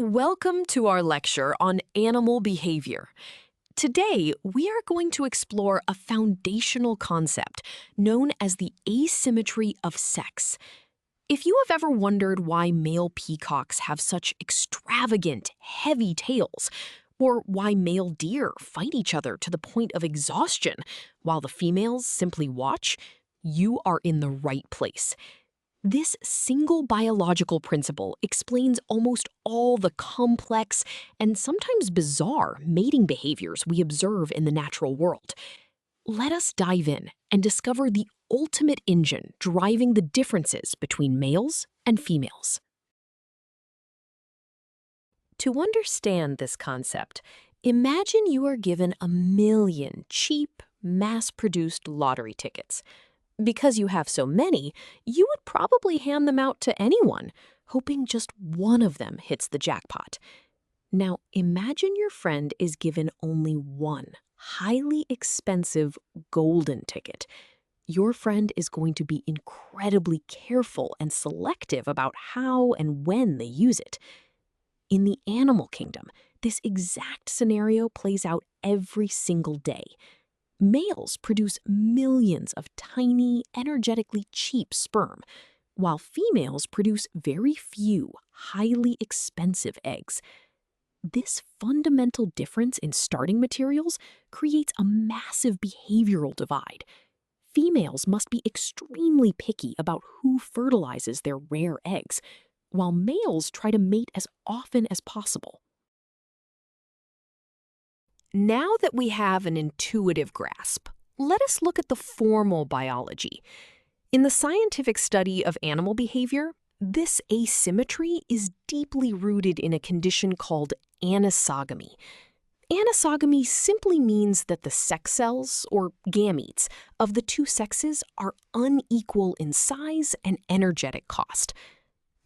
Welcome to our lecture on animal behavior. Today, we are going to explore a foundational concept known as the asymmetry of sex. If you have ever wondered why male peacocks have such extravagant, heavy tails, or why male deer fight each other to the point of exhaustion while the females simply watch, you are in the right place. This single biological principle explains almost all the complex and sometimes bizarre mating behaviors we observe in the natural world. Let us dive in and discover the ultimate engine driving the differences between males and females. To understand this concept, imagine you are given 1,000,000 cheap, mass-produced lottery tickets. Because you have so many, you would probably hand them out to anyone, hoping just one of them hits the jackpot. Now, imagine your friend is given only one highly expensive golden ticket. Your friend is going to be incredibly careful and selective about how and when they use it. In the animal kingdom, this exact scenario plays out every single day. Males produce millions of tiny, energetically cheap sperm, while females produce very few, highly expensive eggs. This fundamental difference in starting materials creates a massive behavioral divide. Females must be extremely picky about who fertilizes their rare eggs, while males try to mate as often as possible. Now that we have an intuitive grasp, let us look at the formal biology. In the scientific study of animal behavior, this asymmetry is deeply rooted in a condition called anisogamy. Anisogamy simply means that the sex cells, or gametes, of the two sexes are unequal in size and energetic cost.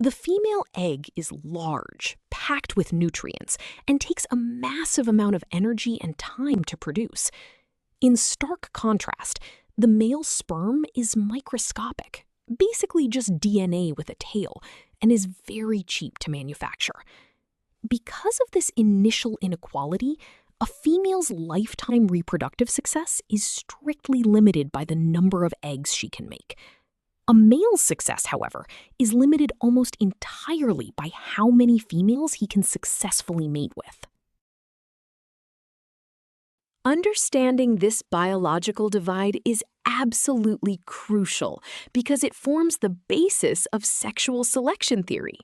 The female egg is large, packed with nutrients, and takes a massive amount of energy and time to produce. In stark contrast, the male sperm is microscopic, basically just DNA with a tail, and is very cheap to manufacture. Because of this initial inequality, a female's lifetime reproductive success is strictly limited by the number of eggs she can make. A male's success, however, is limited almost entirely by how many females he can successfully mate with. Understanding this biological divide is absolutely crucial because it forms the basis of sexual selection theory.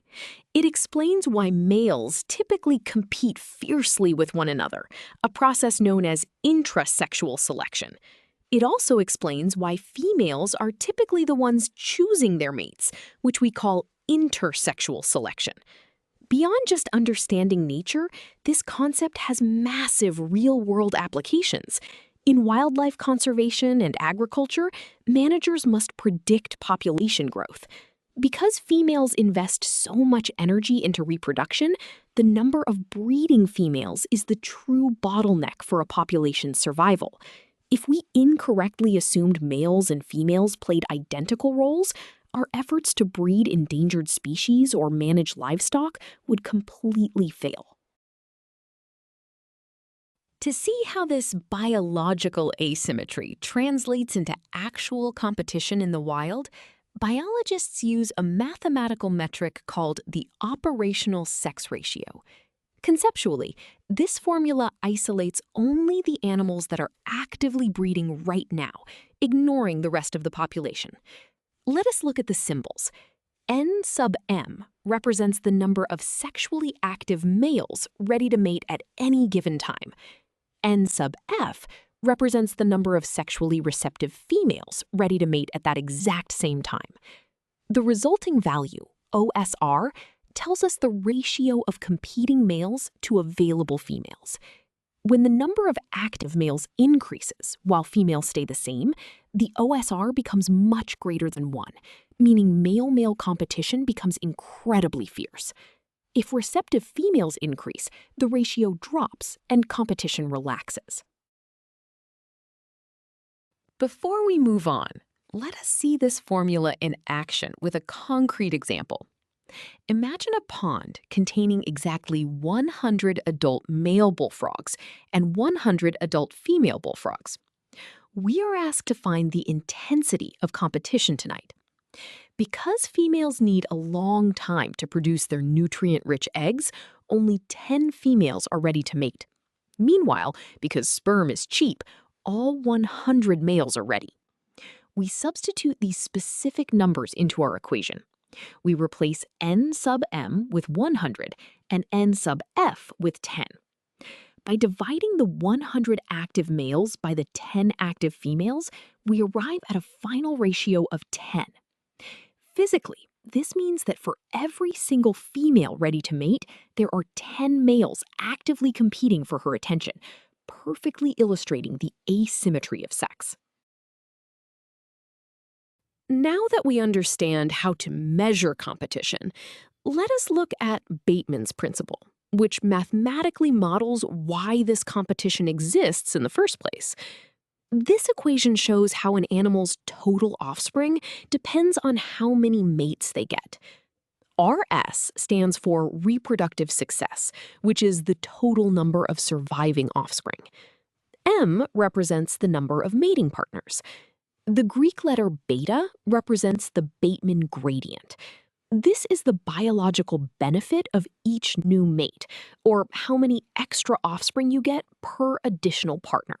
It explains why males typically compete fiercely with one another, a process known as intrasexual selection. It also explains why females are typically the ones choosing their mates, which we call intersexual selection. Beyond just understanding nature, this concept has massive real-world applications. In wildlife conservation and agriculture, managers must predict population growth. Because females invest so much energy into reproduction, the number of breeding females is the true bottleneck for a population's survival. If we incorrectly assumed males and females played identical roles, our efforts to breed endangered species or manage livestock would completely fail. To see how this biological asymmetry translates into actual competition in the wild, biologists use a mathematical metric called the operational sex ratio. Conceptually, this formula isolates only the animals that are actively breeding right now, ignoring the rest of the population. Let us look at the symbols. N sub m represents the number of sexually active males ready to mate at any given time. N sub f represents the number of sexually receptive females ready to mate at that exact same time. The resulting value, OSR, tells us the ratio of competing males to available females. When the number of active males increases while females stay the same, the OSR becomes much greater than 1, meaning male-male competition becomes incredibly fierce. If receptive females increase, the ratio drops and competition relaxes. Before we move on, let us see this formula in action with a concrete example. Imagine a pond containing exactly 100 adult male bullfrogs and 100 adult female bullfrogs. We are asked to find the intensity of competition tonight. Because females need a long time to produce their nutrient-rich eggs, only 10 females are ready to mate. Meanwhile, because sperm is cheap, all 100 males are ready. We substitute these specific numbers into our equation. We replace n sub m with 100 and n sub f with 10. By dividing the 100 active males by the 10 active females, we arrive at a final ratio of 10. Physically, this means that for every single female ready to mate, there are 10 males actively competing for her attention, perfectly illustrating the asymmetry of sex. Now that we understand how to measure competition, let us look at Bateman's principle, which mathematically models why this competition exists in the first place. This equation shows how an animal's total offspring depends on how many mates they get. RS stands for reproductive success, which is the total number of surviving offspring. M represents the number of mating partners. The Greek letter beta represents the Bateman gradient. This is the biological benefit of each new mate, or how many extra offspring you get per additional partner.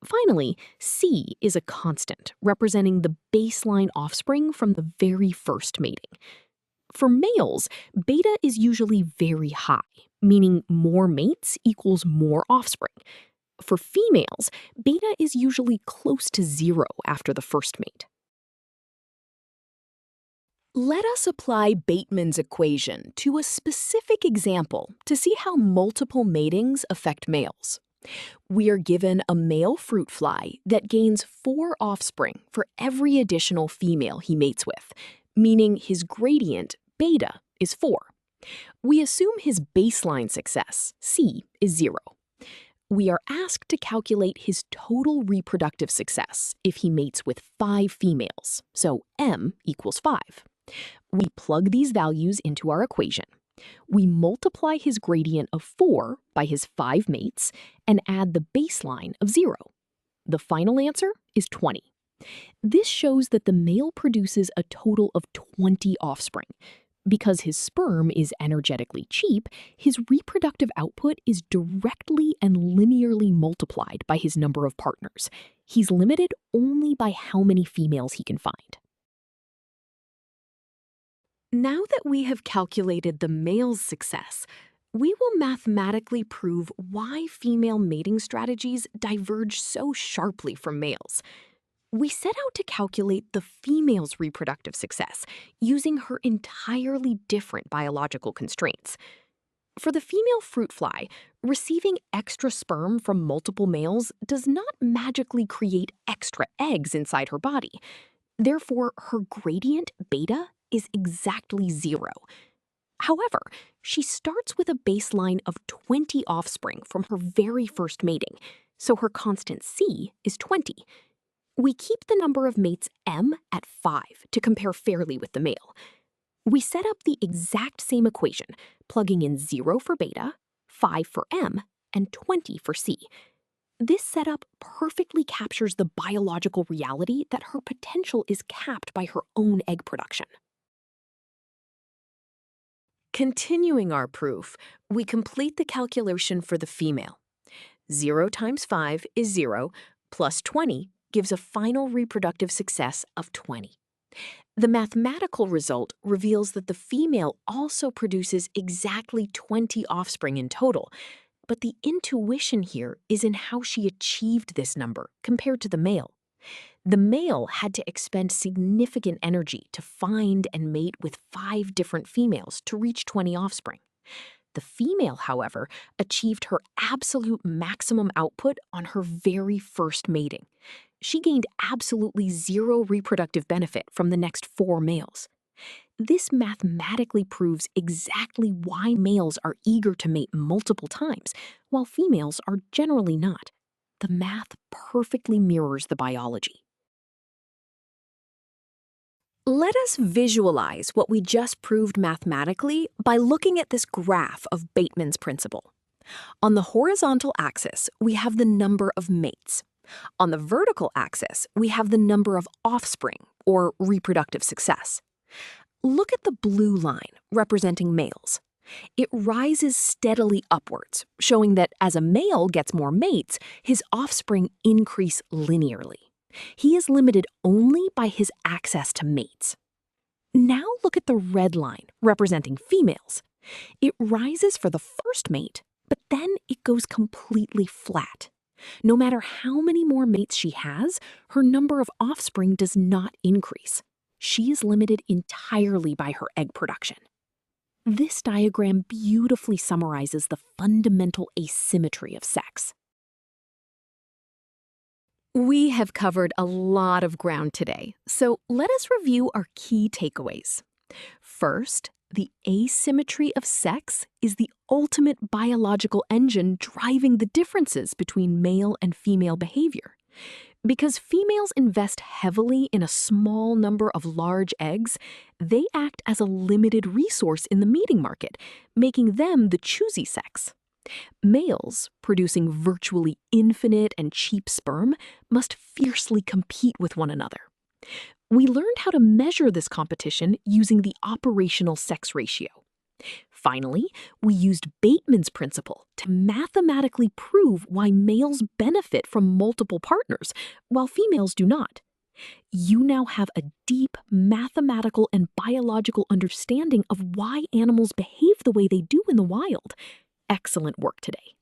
Finally, C is a constant, representing the baseline offspring from the very first mating. For males, beta is usually very high, meaning more mates equals more offspring. For females, beta is usually close to 0 after the first mate. Let us apply Bateman's equation to a specific example to see how multiple matings affect males. We are given a male fruit fly that gains 4 offspring for every additional female he mates with, meaning his gradient, beta, is 4. We assume his baseline success, C, is 0. We are asked to calculate his total reproductive success if he mates with 5 females, so M equals 5. We plug these values into our equation. We multiply his gradient of 4 by his 5 mates and add the baseline of 0. The final answer is 20. This shows that the male produces a total of 20 offspring. Because his sperm is energetically cheap, his reproductive output is directly and linearly multiplied by his number of partners. He's limited only by how many females he can find. Now that we have calculated the male's success, we will mathematically prove why female mating strategies diverge so sharply from males. We set out to calculate the female's reproductive success using her entirely different biological constraints. For the female fruit fly, receiving extra sperm from multiple males does not magically create extra eggs inside her body. Therefore, her gradient, beta, is exactly 0. However, she starts with a baseline of 20 offspring from her very first mating, so her constant C is 20. We keep the number of mates M at 5 to compare fairly with the male. We set up the exact same equation, plugging in 0 for beta, 5 for M, and 20 for C. This setup perfectly captures the biological reality that her potential is capped by her own egg production. Continuing our proof, we complete the calculation for the female. 0 times 5 is 0, plus 20 gives a final reproductive success of 20. The mathematical result reveals that the female also produces exactly 20 offspring in total, but the intuition here is in how she achieved this number compared to the male. The male had to expend significant energy to find and mate with 5 different females to reach 20 offspring. The female, however, achieved her absolute maximum output on her very first mating. She gained absolutely 0 reproductive benefit from the next 4 males. This mathematically proves exactly why males are eager to mate multiple times, while females are generally not. The math perfectly mirrors the biology. Let us visualize what we just proved mathematically by looking at this graph of Bateman's principle. On the horizontal axis, we have the number of mates. On the vertical axis, we have the number of offspring, or reproductive success. Look at the blue line, representing males. It rises steadily upwards, showing that as a male gets more mates, his offspring increase linearly. He is limited only by his access to mates. Now look at the red line, representing females. It rises for the first mate, but then it goes completely flat. No matter how many more mates she has, her number of offspring does not increase. She is limited entirely by her egg production. This diagram beautifully summarizes the fundamental asymmetry of sex. We have covered a lot of ground today, so let us review our key takeaways. First, the asymmetry of sex is the ultimate biological engine driving the differences between male and female behavior. Because females invest heavily in a small number of large eggs, they act as a limited resource in the mating market, making them the choosy sex. Males, producing virtually infinite and cheap sperm, must fiercely compete with one another. We learned how to measure this competition using the operational sex ratio. Finally, we used Bateman's principle to mathematically prove why males benefit from multiple partners, while females do not. You now have a deep mathematical and biological understanding of why animals behave the way they do in the wild. Excellent work today.